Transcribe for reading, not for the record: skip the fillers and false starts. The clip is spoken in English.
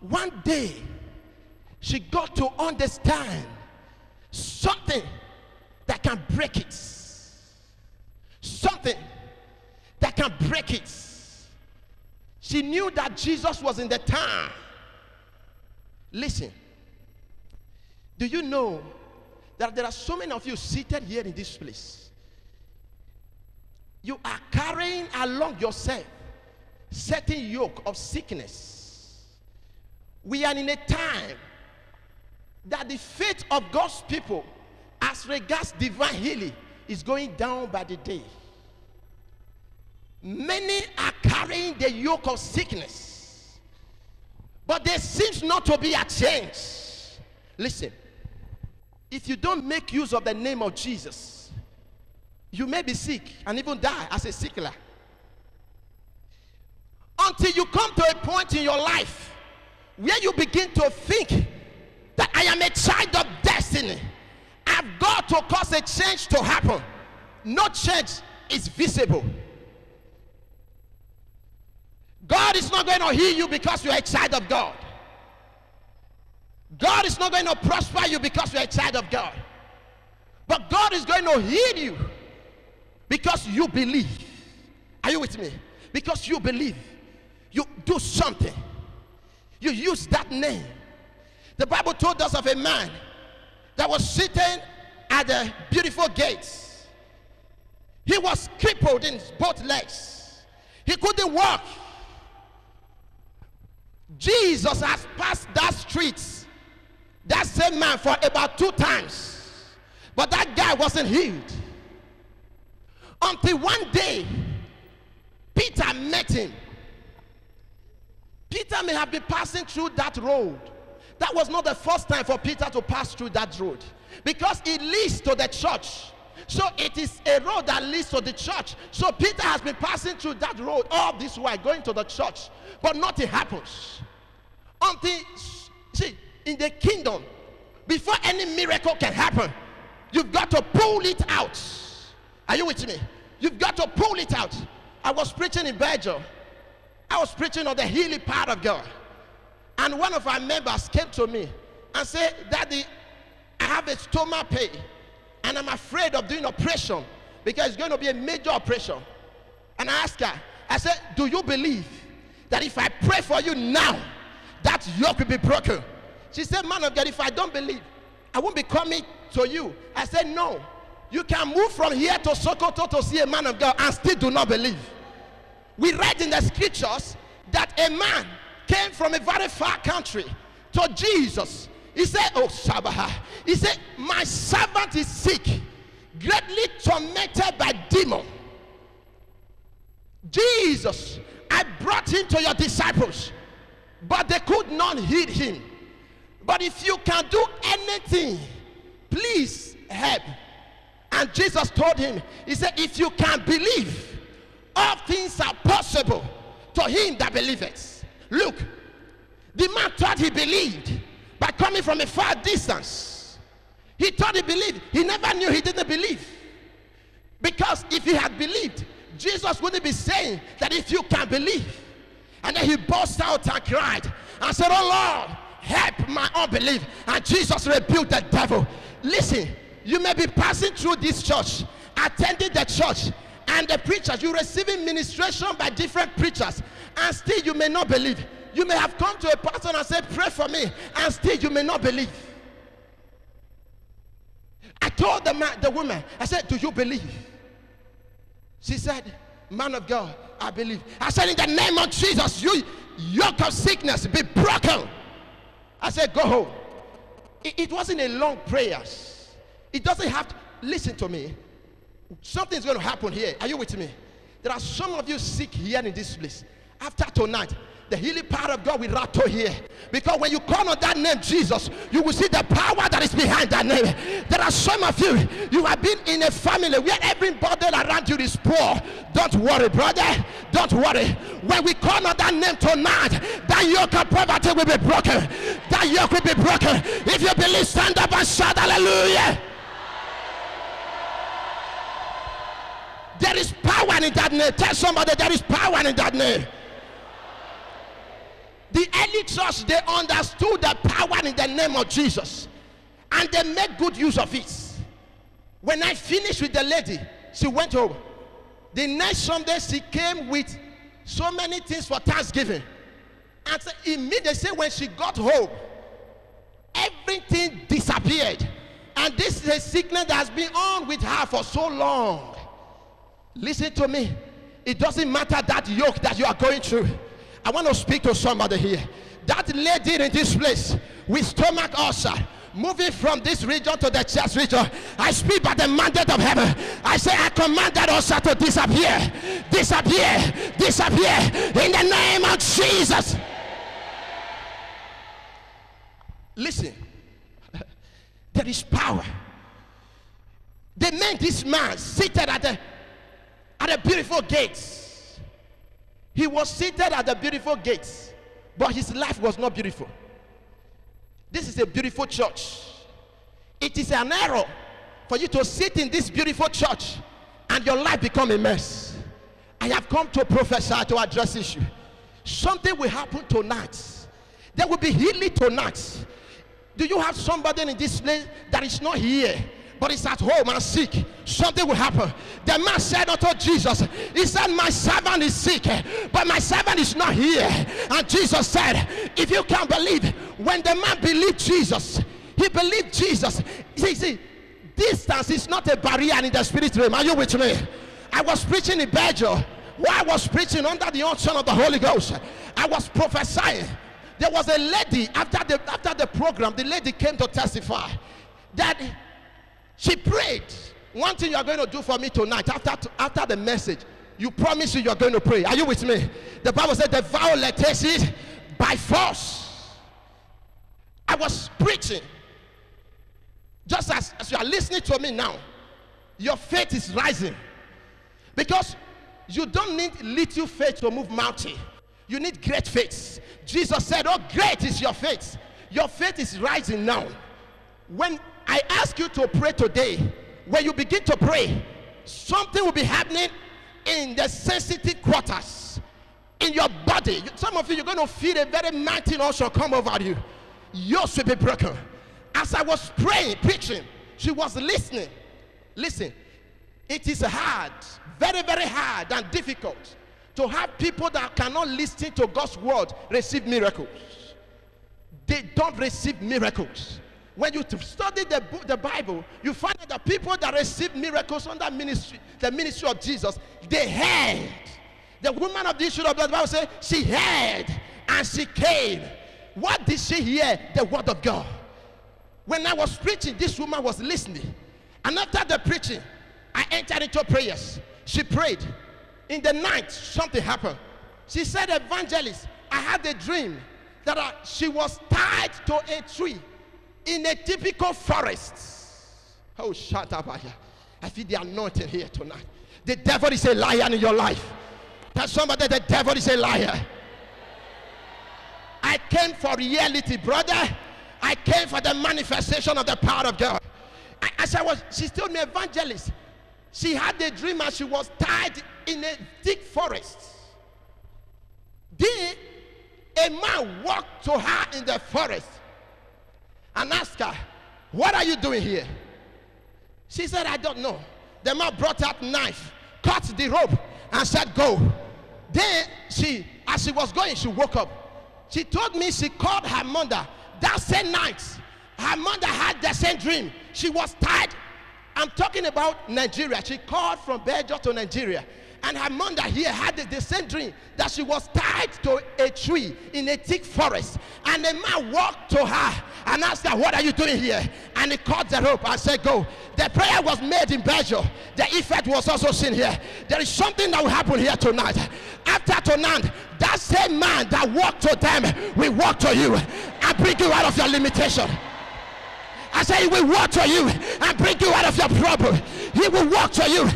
one day she got to understand something that can break it. Something that can break it. She knew that Jesus was in the town. Listen, do you know that there are so many of you seated here in this place? You are carrying along yourself certain yoke of sickness. We are in a time that the faith of God's people as regards divine healing is going down by the day. Many are carrying the yoke of sickness, but there seems not to be a change. Listen, if you don't make use of the name of Jesus, you may be sick and even die as a sickler. Until you come to a point in your life where you begin to think that I am a child of destiny, I've got to cause a change to happen. No change is visible. God is not going to heal you because you're a child of God. God is not going to prosper you because you're a child of God. But God is going to heal you because you believe. Are you with me? Because you believe. You do something. You use that name. The Bible told us of a man that was sitting at the beautiful gates. He was crippled in both legs. He couldn't walk. Jesus has passed that street, that same man, for about 2 times. But that guy wasn't healed. Until one day, Peter met him. Peter may have been passing through that road. That was not the first time for Peter to pass through that road, because it leads to the church. So it is a road that leads to the church. So Peter has been passing through that road all this way, going to the church. But nothing happens. Until, see, in the kingdom, before any miracle can happen, you've got to pull it out. Are you with me? You've got to pull it out. I was preaching in Belgium. I was preaching on the healing part of God. And one of our members came to me and said, Daddy, I have a stomach pain and I'm afraid of doing operation because it's going to be a major operation. And I asked her, I said, do you believe that if I pray for you now, that yoke will be broken? She said, man of God, if I don't believe, I won't be coming to you. I said, no. You can move from here to Sokoto to see a man of God and still do not believe. We read in the scriptures that a man came from a very far country to Jesus. He said, oh Sabaha, he said, my servant is sick, greatly tormented by demon. Jesus, I brought him to your disciples, but they could not heal him. But if you can do anything, please help. And Jesus told him, he said, if you can believe, all things are possible to him that believeth. Look, the man thought he believed by coming from a far distance. He thought he believed. He never knew he didn't believe. Because if he had believed, Jesus wouldn't be saying that if you can believe. And then he burst out and cried and said, oh Lord, help my unbelief. And Jesus rebuked the devil. Listen, you may be passing through this church, attending the church, and the preachers, you're receiving ministration by different preachers, and still you may not believe. You may have come to a pastor and said, pray for me, and still you may not believe. I told the woman, I said, do you believe? She said, man of God, I believe. I said, in the name of Jesus, you yoke of sickness be broken. I said, go home. It wasn't a long prayer. It doesn't have to, listen to me. Something's going to happen here. Are you with me? There are some of you sick here in this place. After tonight, the healing power of God will rattle here. Because when you call on that name, Jesus, you will see the power that is behind that name. There are some of you, you have been in a family where everybody around you is poor. Don't worry, brother. Don't worry. When we call on that name tonight, that yoke of poverty will be broken. That yoke will be broken. If you believe, stand up and shout hallelujah. There is power in that name. Tell somebody there is power in that name. The The early church, they understood the power in the name of Jesus, and they made good use of it. When I finished with the lady, she went home. The next Sunday, she came with so many things for Thanksgiving. And so immediately when she got home, everything disappeared. And this is a sickness that has been on with her for so long. Listen to me. It doesn't matter that yoke that you are going through. I want to speak to somebody here. That lady in this place with stomach ulcer, moving from this region to the chest region, I speak by the mandate of heaven. I say, I command that ulcer to disappear, disappear, disappear in the name of Jesus. Listen, there is power. They made this man seated at the beautiful gates. He was seated at the beautiful gates, but his life was not beautiful. This is a beautiful church. It is an error for you to sit in this beautiful church and your life become a mess. I have come to prophesy, to address issue. Something will happen tonight. There will be healing tonight. Do you have somebody in this place that is not here, but is at home and sick? Something will happen. The man said unto Jesus, he said, my servant is sick, but my servant is not here. And Jesus said, if you can believe. When the man believed Jesus, he believed Jesus. See, distance is not a barrier in the spirit realm. Are you with me? I was preaching in Belgium. While I was preaching under the unction of the Holy Ghost, I was prophesying. There was a lady after the program. The lady came to testify that she prayed. One thing you are going to do for me tonight, after the message, you promise you are going to pray. Are you with me? The Bible said the violent takes it by force. I was preaching. Just as you are listening to me now, your faith is rising. Because you don't need little faith to move mountain. You need great faith. Jesus said, oh, great is your faith. Your faith is rising now. When I ask you to pray today, when you begin to pray, something will be happening in the sensitive quarters in your body. Some of you, you're going to feel a very mighty also come over you. Yours will be broken. As I was praying, preaching, she was listening. Listen, it is hard, very, very hard and difficult to have people that cannot listen to God's word receive miracles. They don't receive miracles. When you study the Bible, you find that the people that receive miracles under the ministry of Jesus, they heard. The woman of the issue of blood, the Bible says, she heard and she came. What did she hear? The word of God. When I was preaching, this woman was listening. And after the preaching, I entered into prayers. She prayed. In the night, something happened. She said, evangelist, I had a dream that she was tied to a tree in a typical forest. Oh, shut up. I feel the anointing here tonight. The devil is a liar in your life. Tell somebody the devil is a liar. I came for reality, brother. I came for the manifestation of the power of God. She told me, evangelist, she had a dream and she was tied in a thick forest. Then a man walked to her in the forest and asked her, what are you doing here? She said, I don't know. The man brought out a knife, cut the rope, and said, go. Then as she was going, she woke up. She told me she called her mother that same night. Her mother had the same dream. She was tied. I'm talking about Nigeria. She called from Belgium to Nigeria. And her mother here had the same dream, that she was tied to a tree in a thick forest. And a man walked to her and asked her, what are you doing here? And he caught the rope and said, go. The prayer was made in Belgium. The effect was also seen here. There is something that will happen here tonight. After tonight, that same man that walked to them will walk to you and bring you out of your limitation. I say he will walk to you and bring you out of your problem. He will walk to you